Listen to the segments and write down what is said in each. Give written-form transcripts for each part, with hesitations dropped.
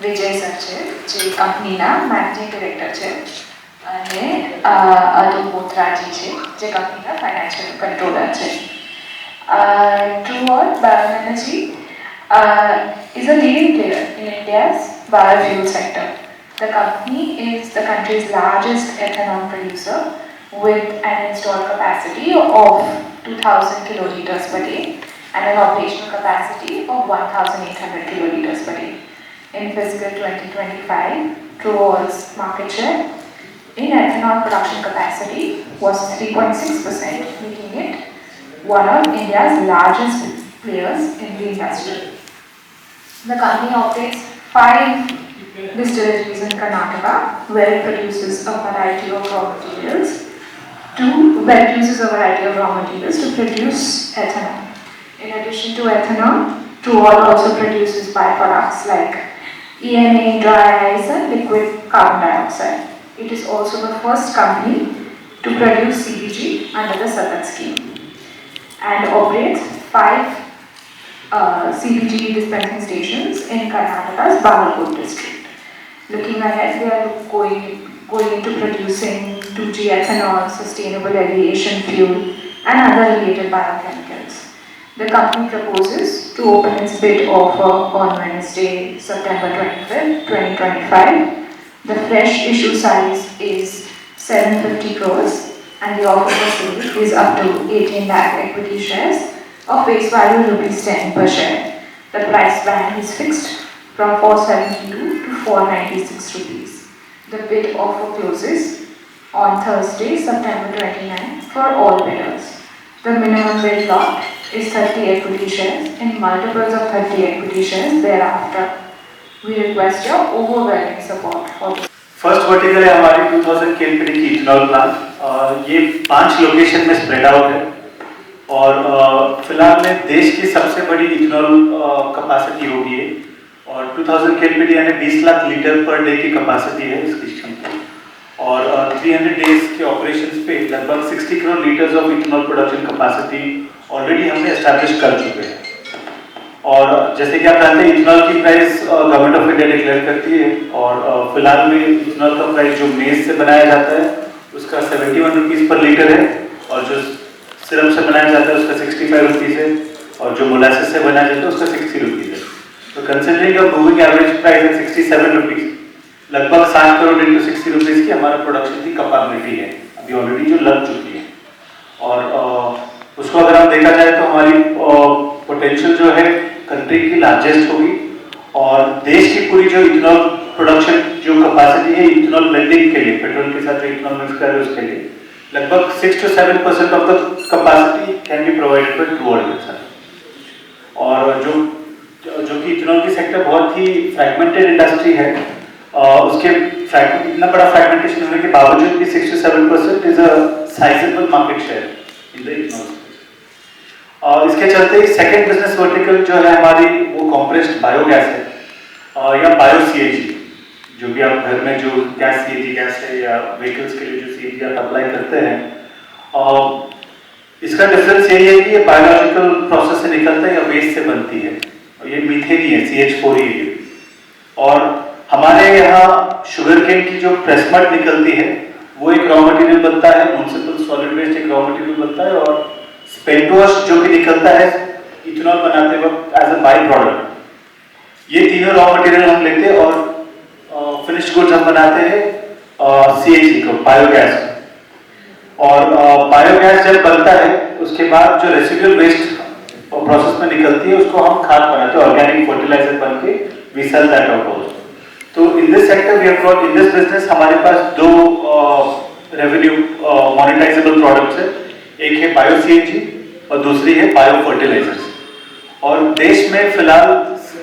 વિજય sir છે જે કંપનીના મેનેજિંગ ડિરેક્ટર છે અને અતુલ બોથરાજી છે જે કંપનીના ફાઇનાન્શિયલ કંટ્રોલર છે. TruAlt Bioenergy is a leading player in India's biofuel sector. The company is the country's largest ethanol producer with an installed capacity of 2,000 kiloliters per day and an operational capacity of 1,800 kiloliters per day. In fiscal 2025, TruAlt's market share in ethanol production capacity was 3.6%, making it one of India's largest players in the industry. The company operates 5 distilleries in Karnataka, where it produces a variety of raw materials to produce ethanol. In addition to ethanol, TruAlt also produces byproducts like ENA, dry ice, and liquid carbon dioxide. It is also the first company to produce CBG under the Sept scheme and operates 5 CBG dispensing stations in Karnataka's Ghalib district. Looking ahead, we are going into producing 2G ethanol, sustainable aviation fuel, and other related biochemicals. The company proposes to open its bid offer on Wednesday, September 25th, 2025. The fresh issue size is 750 crores and the offer for sale is up to 18 lakh equity shares of face value ₹10 per share. The price band is fixed from 472 to 496 rupees. The bid offer closes on Thursday, September 29 for all bidders. The minimum bid lot is 30 equity shares in multiples of 30 equity shares thereafter. We request your overwhelming support for this. First vertical है हमारी 2000 KLPD की ethanol plant. ये 5 location में spread out है और फिलहाल में देश की सबसे बड़ी इथेनॉल कैपेसिटी होगी ये और 2000 KLPD यानी 20 लाख लीटर पर डे की कैपेसिटी है इसकी क्षमता और 300 डेज के ऑपरेशंस पे लगभग 60 crore litres of ethanol production capacity already हमने एस्टैब्लिश कर चुके हैं. और जैसे कि आप जानते हैं इथेनॉल की price government of India declare करती है और फिलहाल में इथेनॉल का प्राइस जो मेज से बनाया जाता है उसका 71 रुपीज़ पर लीटर है और जो सिरप से बनाया जाता है उसका 65 रुपीज़ है और जो मोलासेस से बनाया जाता है उसका 60 रुपीज़ है. तो considering a moving average price है 67 रुपीज़, लगभग 60 करोड़ इंटू 60 रुपीज़ की हमारा प्रोडक्शन की कैपेबिलिटी है अभी ऑलरेडी जो लग चुकी है. और उसको अगर हम देखा जाए तो हमारी पोटेंशियल जो है कंट्री की लार्जेस्ट होगी और देश की पूरी जो इथेनॉल प्रोडक्शन जो कैपेसिटी है इथेनॉल ब्लेंडिंग के लिए पेट्रोल के साथ जो इथेनॉल मिक्स कर रहे हैं उसके लिए लगभग 6 to 7% of the capacity can be provided by TruAlt itself. और जो कि इथेनॉल की सेक्टर बहुत ही फ्रैगमेंटेड इंडस्ट्री है उसके इतना बड़ा फ्रैगमेंटेशन होने के बावजूद भी 6 to 7% is a sizeable market share in the ethanol. और इसके चलते सेकंड बिजनेस वर्टिकल जो है हमारी वो कॉम्प्रेस्ड बायोगैस है या बायो सीएनजी जो भी आप घर में जो गैस सीएनजी गैस है या व्हीकल्स के लिए जो सीएनजी आप अप्लाई करते हैं. इसका डिफरेंस यही है कि ये बायोलॉजिकल प्रोसेस से निकलता है या वेस्ट से बनती है और ये मीथेन ही है CH4 ही है. और हमारे यहाँ शुगर केन की जो प्रेसमड निकलती है वो एक रॉ मटेरियल बनता है, म्युनिसिपल सॉलिड वेस्ट एक रॉ मटेरियल बनता है और स्पेंटोस जो कि निकलता है इथेनॉल बनाते वक्त एज अ बाई प्रोडक्ट. ये तीनों रॉ मटेरियल हम लेते हैं और फिनिश्ड गुड्स हम बनाते हैं CNG को बायोगैस. और बायोगैस जब बनता है उसके बाद जो रेसिडुअल वेस्ट प्रोसेस में निकलती है उसको हम खाद बनाते हैं ऑर्गेनिक फर्टिलाइजर बन के we sell that out also. तो in this sector we have got in this business हमारे पास 2 रेवेन्यू मोनेटाइजेबल प्रोडक्ट्स है. एक है बायो सीएनजी और दूसरी है बायो फर्टिलाइजर्स. और देश में फिलहाल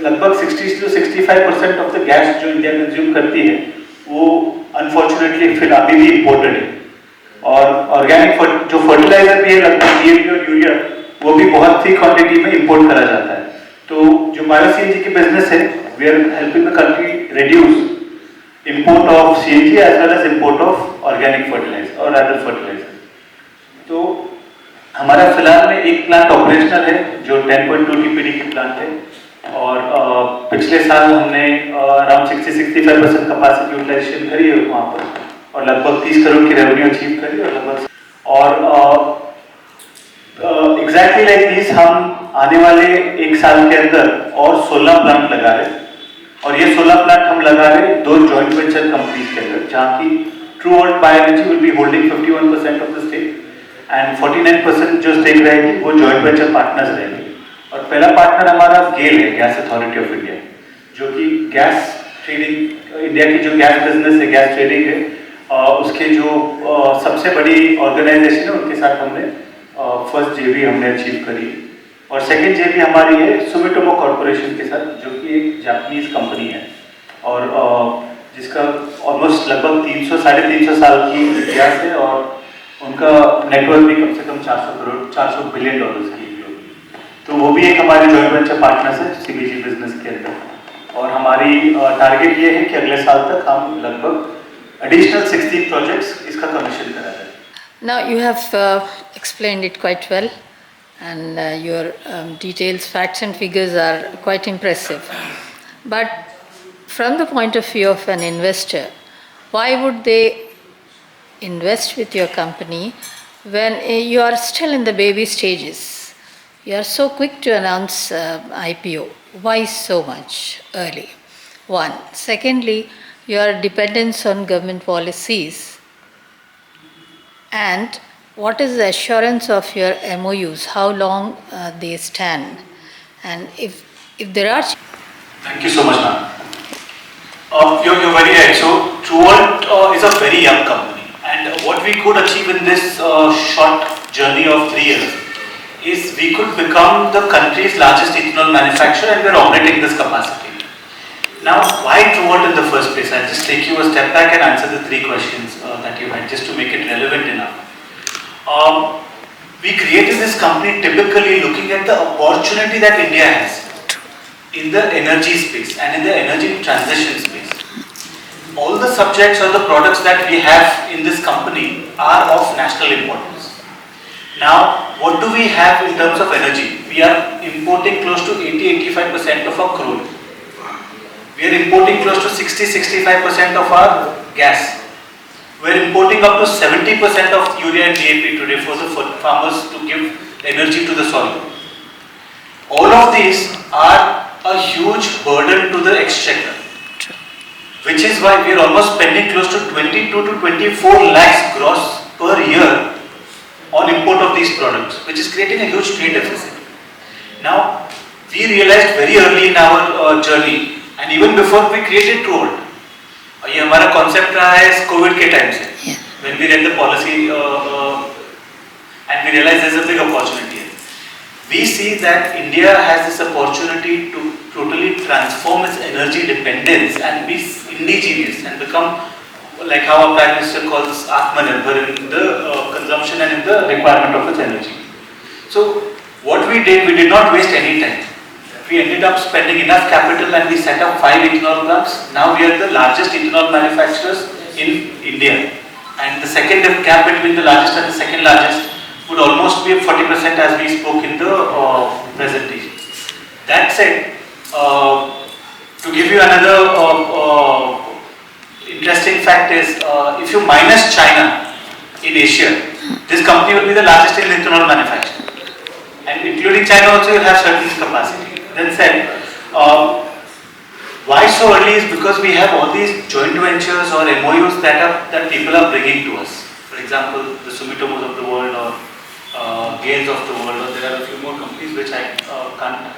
लगभग 60 to 65% ऑफ द गैस जो इंडिया कंज्यूम करती है वो अनफॉर्चुनेटली फिर अभी भी इम्पोर्टेड है. और ऑर्गेनिक जो फर्टिलाइजर भी है लगभग DAP और यूरिया वो भी बहुत ही क्वांटिटी में इंपोर्ट करा जाता है. तो जो बायो सीएनजी की बिजनेस है we are helping the country reduce import of CNG as well as import of organic fertiliser और अदर फर्टिलाइजर. तो हमारा फिलहाल में एक प्लांट ऑपरेशनल है जो 10.2 TPD की प्लांट है और पिछले साल हमने अराउंड 60-65% कैपेसिटी यूटिलाइजेशन करी है वहाँ पर और लगभग 30 करोड़ की रेवेन्यू अचीव करी और लगभग और एग्जैक्टली लाइक दिस हम आने वाले एक साल के अंदर और 16 प्लांट लगा रहे हैं और ये 16 प्लांट हम लगा रहे हैं 2 जॉइंट वेंचर कंपनीज के अंदर जहाँ की TruAlt Bioenergy will be holding 51% of the stake and 49% जो स्टेक रहेगी वो जॉइंट वेंचर पार्टनर्स रहेंगे और पहला पार्टनर हमारा गेल है, गैस अथॉरिटी ऑफ इंडिया, जो कि गैस ट्रेडिंग इंडिया की जो गैस बिजनेस है, गैस ट्रेडिंग है, उसके जो सबसे बड़ी ऑर्गेनाइजेशन है उनके साथ हमने फर्स्ट जेबी हमने अचीव करी और सेकंड जेबी हमारी है सुमिटोमो कॉर्पोरेशन के साथ जो कि एक जापानीज कंपनी है और जिसका ऑलमोस्ट लगभग 300-350 साल की इतिहास है और उनका नेटवर्क भी कम से कम 400 बिलियन डॉलर्स की है। तो वो भी एक हमारे जॉइंट वेंचर पार्टनर्स है सीबीजी बिजनेस के अंदर और हमारी टारगेट ये है कि अगले साल तक हम लगभग एडिशनल 16 प्रोजेक्ट्स इसका कमीशन करा दें। Now you have explained it quite well, and your details, facts and figures are quite impressive. But from the point of view of an investor, why would they invest with your company when you are still in the baby stages? You are so quick to announce IPO. Why so much early? One. Secondly, your dependence on government policies. And what is the assurance of your MOUs? How long they stand? And if there are... Thank you so much, ma'am. You're very right. So, TruAlt is a very young company, and what we could achieve in this short journey of 3 years is we could become the country's largest ethanol manufacturer, and we're operating this capacity. Now, why TruAlt in the first place? I'll just take you a step back and answer the 3 questions that you had, just to make it relevant enough. We created this company typically looking at the opportunity that India has in the energy space and in the energy transition space. All the subjects or the products that we have in this company are of national importance. Now, what do we have in terms of energy? We are importing close to 80-85% of our crude. We are importing close to 60-65% of our gas. We are importing up to 70% of urea and DAP today for the farmers to give energy to the soil. All of these are a huge burden to the exchequer, which is why we are almost spending close to 22 to 24 lakhs gross per year on import of these products, which is creating a huge trade deficit. Now, we realized very early in our journey, and even before we created TruAlt, ये हमारा concept रहा है Covid के time से, when we read the policy and we realized there's a big opportunity. We see that India has this opportunity to totally transform its energy dependence and be indigenous and become like how our Prime Minister calls Atmanirbhar in the consumption and in the requirement of its energy. So what we did not waste any time. We ended up spending enough capital and we set up 5 ethanol plants. Now we are the largest ethanol manufacturers in India. And the second gap between the largest and the second largest would almost be 40% as we spoke in the presentation. That said, to give you another interesting fact is, if you minus China in Asia, this company will be the largest in ethanol manufacturing. And including China also, you have certain capacity. Then said, why so early is because we have all these joint ventures or MOUs that people are bringing to us. For example, the Sumitomos of the world or Gains of the world, or there are a few more companies which I can't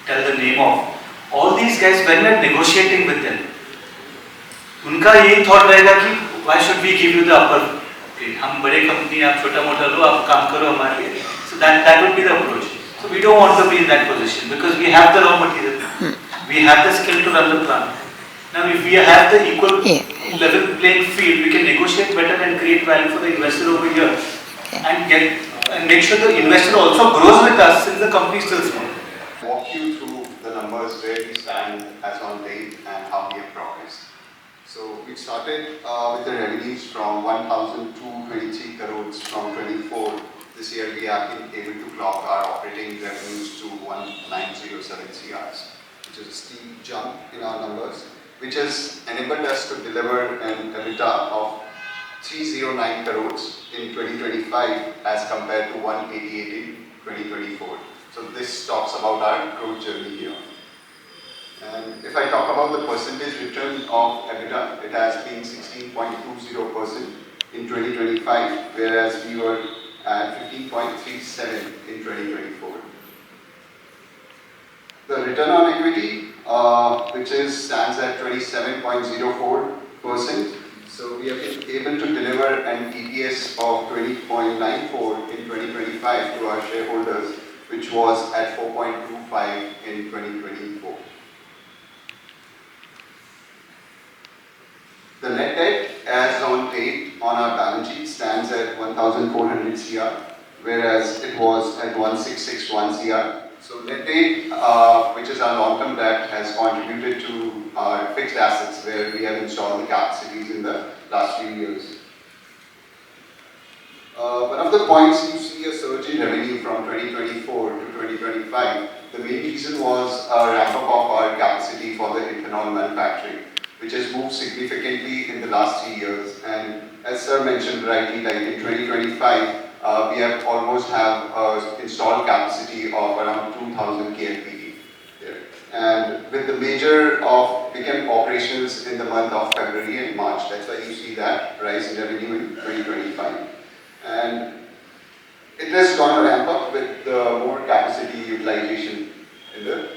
tell the name of. All these guys, when we are negotiating with them, उनका यही thought रहेगा कि why should we give you the upper grade? हम बड़े company, आप छोटा मोटा लो, आप काम करो हमारे लिए. So that would be the approach. So we don't want to be in that position because we have the raw material, we have the skill to run the plant. Now, if we have the equal level playing field, we can negotiate better and create value for the investor over here, and make sure the investor also grows with us since the company is still small. Walk you through the numbers where we stand as on date and how we have progressed. So we started with the revenues from 1,223 crores from 24. this year we have been able to clock our operating revenues to 1907 CRs, which is a steep jump in our numbers, which has enabled us to deliver an EBITDA of 309 crores in 2025 as compared to 188 in 2024. So this talks about our growth journey here. And if I talk about the percentage return of EBITDA, it has been 16.20% in 2025, whereas we were at 15.37 in 2024. The return on equity, which stands at 27.04%. So we have been able to deliver an EPS of 20.94 in 2025 to our shareholders, which was at 4.25 in 2024. The net debt as on date on our balance sheet stands at 1,400 CR, whereas it was at 1,661 CR. So net debt, which is our long-term debt, has contributed to our fixed assets where we have installed the capacities in the last few years. One of the points you see a surge in revenue from 2024 to 2025, the main reason was a ramp up of our capacity for the ethanol manufacturing, which has moved significantly in the last 3 years. And as sir mentioned rightly, like in 2025, we have almost have installed capacity of around 2,000 KLPD there. And with the major of became operations in the month of February and March, that's why you see that rise in revenue in 2025. And it has gone to ramp up with more capacity utilization in the